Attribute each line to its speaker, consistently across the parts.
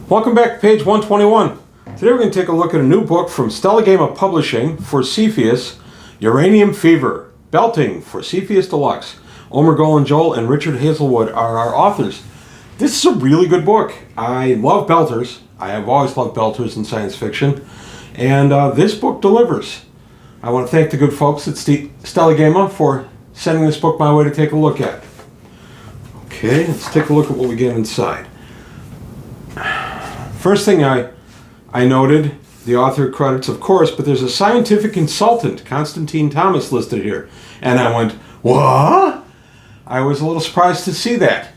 Speaker 1: Welcome back to page 121. Today we're going to take a look at a new book from Stellagama Publishing for Cepheus, Uranium Fever, Belting for Cepheus Deluxe. Omer Golan-Joel and Richard Hazelwood are our authors. This is a really good book. I love belters. I have always loved belters in science fiction. And this book delivers. I want to thank the good folks at Stellagama for sending this book my way to take a look at. Okay, let's take a look at what we get inside. First thing I noted, the author credits, of course, but there's a scientific consultant, Constantine Thomas, listed here. And I went, what? I was a little surprised to see that.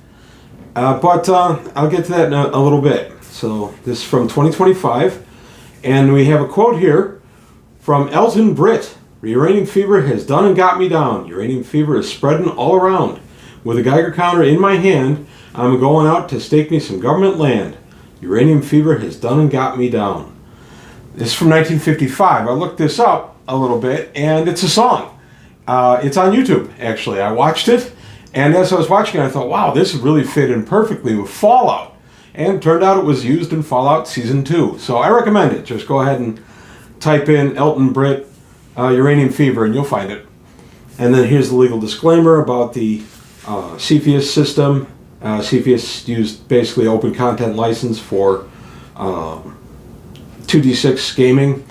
Speaker 1: But I'll get to that in a little bit. So this is from 2025. And we have a quote here from Elton Britt. Uranium fever has done and got me down. Uranium fever is spreading all around. With a Geiger counter in my hand, I'm going out to stake me some government land. Uranium fever has done and got me down. This is from 1955. I looked this up a little bit, and it's a song. It's on YouTube, actually. I watched it, and as I was watching it, I thought, wow, this really fit in perfectly with Fallout. And it turned out it was used in Fallout Season 2. So I recommend it. Just go ahead and type in Elton Britt, Uranium Fever, and you'll find it. And then here's the legal disclaimer about the Cepheus system. Cepheus used basically open content license for 2D6 gaming.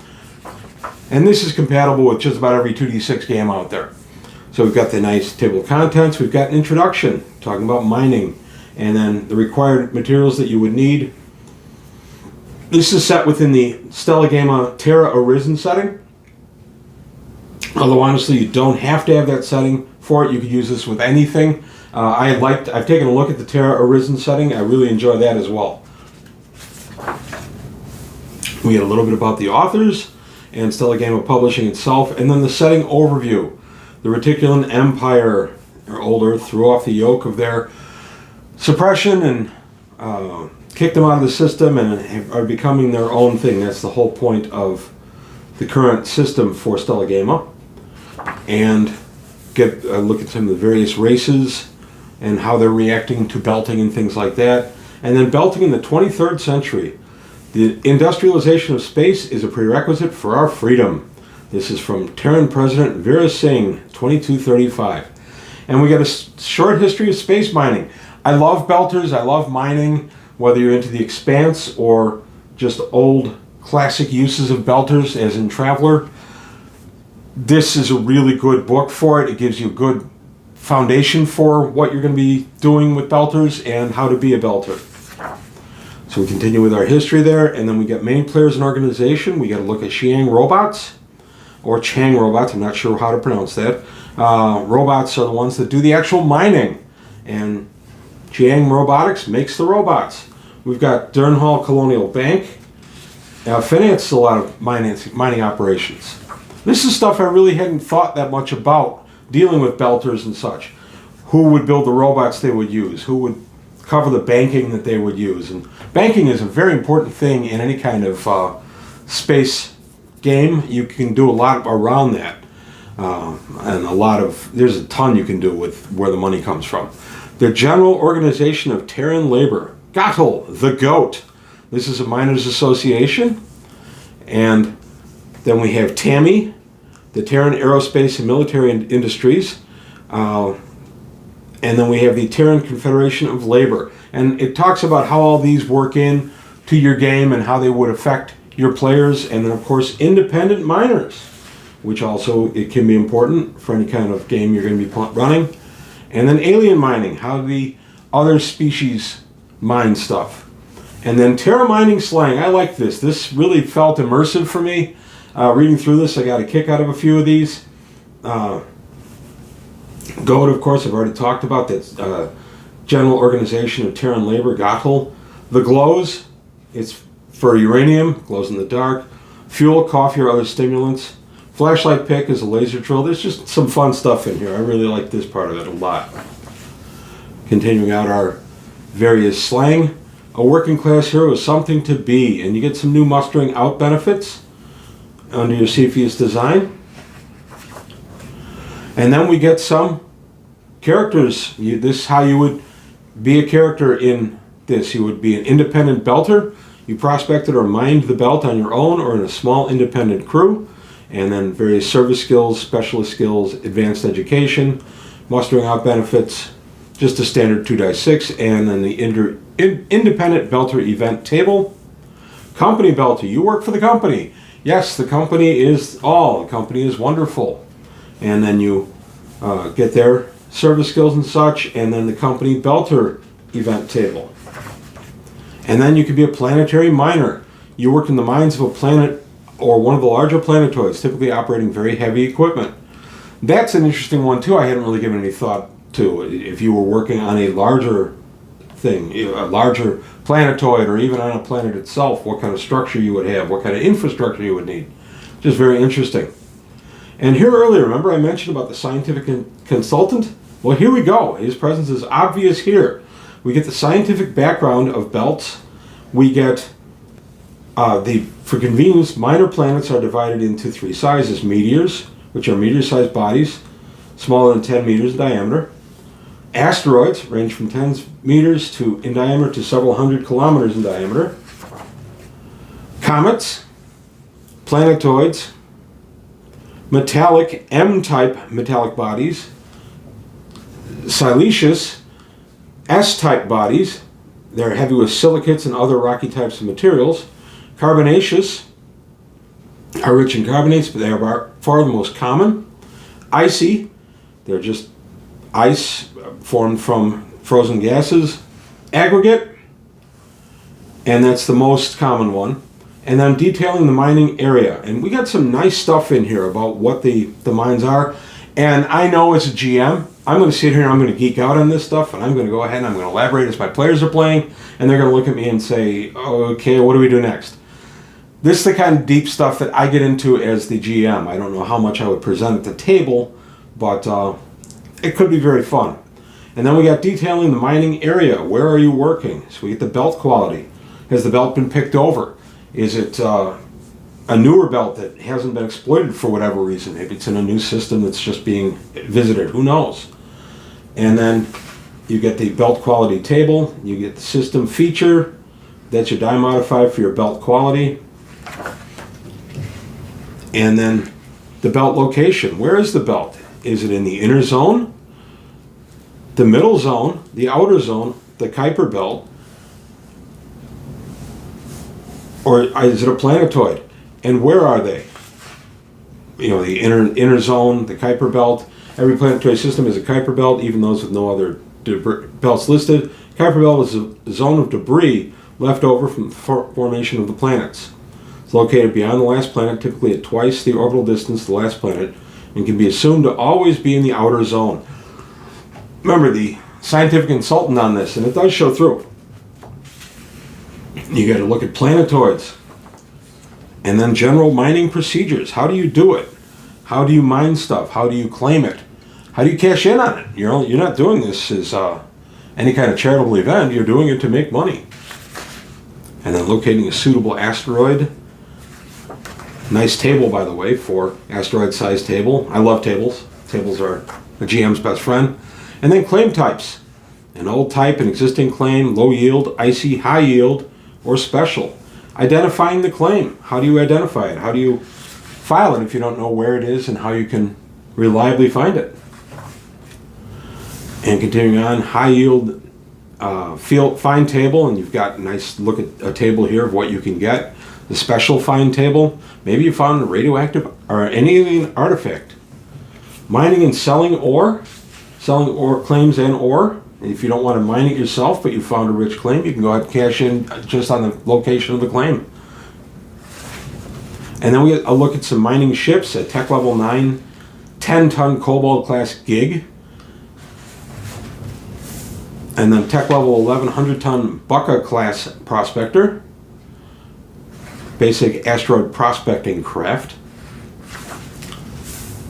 Speaker 1: And this is compatible with just about every 2D6 game out there. So we've got the nice table of contents. We've got an introduction talking about mining. And then the required materials that you would need. This is set within the Stellagama Terra Arisen setting. Although honestly, you don't have to have that setting for it. You could use this with anything. I've taken a look at the Terra Arisen setting. I really enjoy that as well. We get a little bit about the authors and Stellagama Publishing itself, and then the setting overview. The Reticulan Empire, or Old Earth, threw off the yoke of their suppression and kicked them out of the system and are becoming their own thing. That's the whole point of the current system for Stellagama. And get a look at some of the various races and how they're reacting to belting and things like that. And then belting in the 23rd century. The industrialization of space is a prerequisite for our freedom. This is from Terran President Veera Singh, 2235. And we got a short history of space mining. I love belters, I love mining, whether you're into the Expanse or just old classic uses of belters as in Traveler. This is a really good book for it. It gives you a good foundation for what you're going to be doing with belters and how to be a belter. So we continue with our history there, and then we get main players and organization. We got to look at Xiang robots, or Chang robots, I'm not sure how to pronounce that. Robots are the ones that do the actual mining, and Xiang Robotics makes the robots. We've got Durnhall Colonial Bank, finances a lot of mining operations. This is stuff I really hadn't thought that much about, dealing with belters and such. Who would build the robots they would use? Who would cover the banking that they would use? And banking is a very important thing in any kind of space game. You can do a lot around that. And there's a ton you can do with where the money comes from. The General Organization of Terran Labor. GOTL, the GOAT. This is a miners' association. And then we have TAMI, the Terran Aerospace and Military Industries. And then we have the Terran Confederation of Labor. And it talks about how all these work in to your game and how they would affect your players. And then, of course, independent miners, which also it can be important for any kind of game you're going to be running. And then alien mining, how the other species mine stuff. And then Terra mining slang. I like this. This really felt immersive for me. Reading through this, I got a kick out of a few of these. GOAT, of course, I've already talked about. That's General Organization of Terran Labor, GOTL. The glows, it's for uranium, glows in the dark. Fuel, coffee, or other stimulants. Flashlight pick is a laser drill. There's just some fun stuff in here. I really like this part of it a lot. Continuing out our various slang. A working class hero is something to be, and you get some new mustering out benefits under your Cepheus design. And then we get some characters. This is how you would be a character in this. You would be an independent belter. You prospected or mined the belt on your own or in a small independent crew. And then various service skills, specialist skills, advanced education, mustering out benefits, just a standard 2-6, and then the independent belter event table. Company belter, you work for the company. Yes, the company is all. The company is wonderful. And then you get their service skills and such, and then the company belter event table. And then you could be a planetary miner. You work in the mines of a planet or one of the larger planetoids, typically operating very heavy equipment. That's an interesting one too. I hadn't really given any thought to. If you were working on a larger thing, a larger planetoid, or even on a planet itself, what kind of structure you would have, what kind of infrastructure you would need. Just very interesting. And here earlier, remember I mentioned about the scientific consultant? Well, here we go. His presence is obvious here. We get the scientific background of belts. We get for convenience, minor planets are divided into 3 sizes. Meteors, which are meteor-sized bodies, smaller than 10 meters in diameter. Asteroids range from 10 meters in diameter to several hundred kilometers in diameter. Comets, planetoids, metallic M-type metallic bodies, siliceous S-type bodies. They're heavy with silicates and other rocky types of materials. Carbonaceous are rich in carbonates, but they are far the most common. Icy, they're just ice formed from frozen gases. Aggregate, and that's the most common one. And then detailing the mining area. And we got some nice stuff in here about what the mines are. And I know as a GM, I'm going to sit here and I'm going to geek out on this stuff, and I'm going to go ahead and I'm going to elaborate as my players are playing, and they're going to look at me and say, okay, what do we do next? This is the kind of deep stuff that I get into as the GM. I don't know how much I would present at the table, but it could be very fun. And then we got detailing the mining area. Where are you working? So we get the belt quality. Has the belt been picked over? Is it a newer belt that hasn't been exploited for whatever reason? Maybe it's in a new system that's just being visited. Who knows? And then you get the belt quality table. You get the system feature. That's your die modifier for your belt quality. And then the belt location. Where is the belt? Is it in the inner zone, the middle zone, the outer zone, the Kuiper belt, or is it a planetoid? And where are they? You know, the inner zone, the Kuiper belt. Every planetary system is a Kuiper belt, even those with no other belts listed. Kuiper belt is a zone of debris left over from the formation of the planets. It's located beyond the last planet, typically at twice the orbital distance of the last planet, and can be assumed to always be in the outer zone. Remember, the scientific consultant on this, and it does show through. You got to look at planetoids. And then general mining procedures. How do you do it? How do you mine stuff? How do you claim it? How do you cash in on it? You're not doing this as any kind of charitable event. You're doing it to make money. And then locating a suitable asteroid. Nice table, by the way, for asteroid-sized table. I love tables. Tables are a GM's best friend. And then claim types. An old type, an existing claim, low yield, icy, high yield, or special. Identifying the claim. How do you identify it? How do you file it if you don't know where it is and how you can reliably find it? And continuing on, high yield find table, and you've got a nice look at a table here of what you can get. The special find table, maybe you found a radioactive or an alien artifact. Mining and selling ore claims and ore. If you don't want to mine it yourself, but you found a rich claim, you can go ahead and cash in just on the location of the claim. And then we get a look at some mining ships, a Tech Level 9, 10-ton Cobalt class gig. And then Tech Level 11, 100-ton Bucca class prospector. Basic asteroid prospecting craft.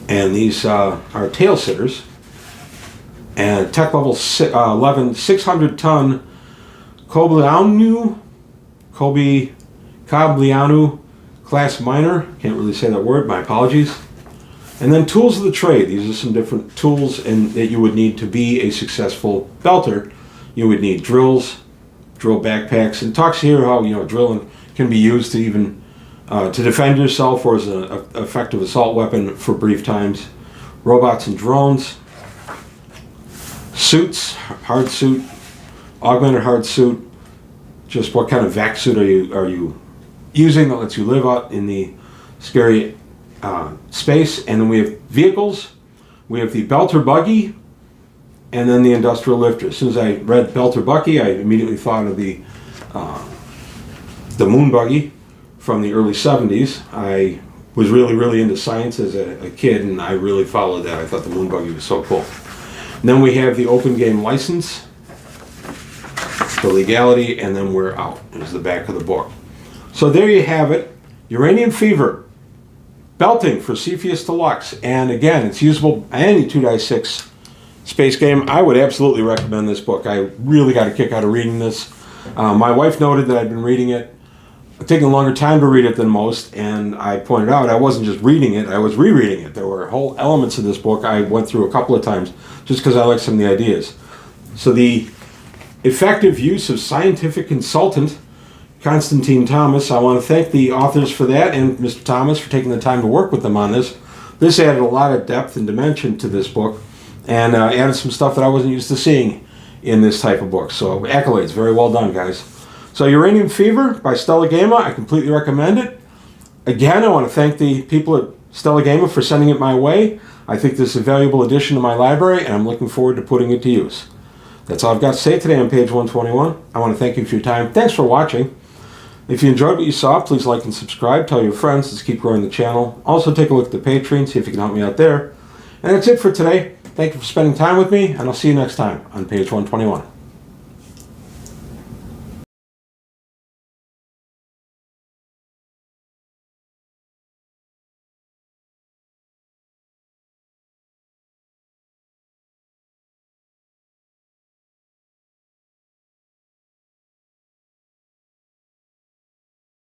Speaker 1: And these are tail sitters. And Tech Level 11, 600-ton Coblianu class miner. Can't really say that word, my apologies. And then tools of the trade. These are some different tools that you would need to be a successful belter. You would need drills, drill backpacks, and talks here how drilling can be used to even to defend yourself or as an effective assault weapon for brief times. Robots and drones, suits, hard suit, augmented hard suit. Just what kind of vac suit are you using that lets you live out in the scary space? And then we have vehicles. We have the Belter buggy, and then the industrial lifter. As soon as I read Belter buggy, I immediately thought of the moon buggy from the early 70s. I was really into science as a kid, and I really followed that. I thought the moon buggy was so cool. And then we have the open game license, the legality, and then we're out. Is the back of the book. So there you have it. Uranium Fever. Belting for Cepheus Deluxe. And again, it's usable any 2x6 space game. I would absolutely recommend this book. I really got a kick out of reading this. My wife noted that I'd been reading it, taking a longer time to read it than most, and I pointed out I wasn't just reading it, I was rereading it. There were whole elements of this book I went through a couple of times just because I like some of the ideas. So the effective use of scientific consultant Constantine Thomas, I want to thank the authors for that, and Mr. Thomas for taking the time to work with them on this. This added a lot of depth and dimension to this book, and added some stuff that I wasn't used to seeing in this type of book. So accolades, very well done, guys. So Uranium Fever by Stellagama, I completely recommend it. Again, I want to thank the people at Stellagama for sending it my way. I think this is a valuable addition to my library, and I'm looking forward to putting it to use. That's all I've got to say today on page 121. I want to thank you for your time. Thanks for watching. If you enjoyed what you saw, please like and subscribe. Tell your friends. Let's keep growing the channel. Also, take a look at the Patreon, see if you can help me out there. And that's it for today. Thank you for spending time with me, and I'll see you next time on page 121.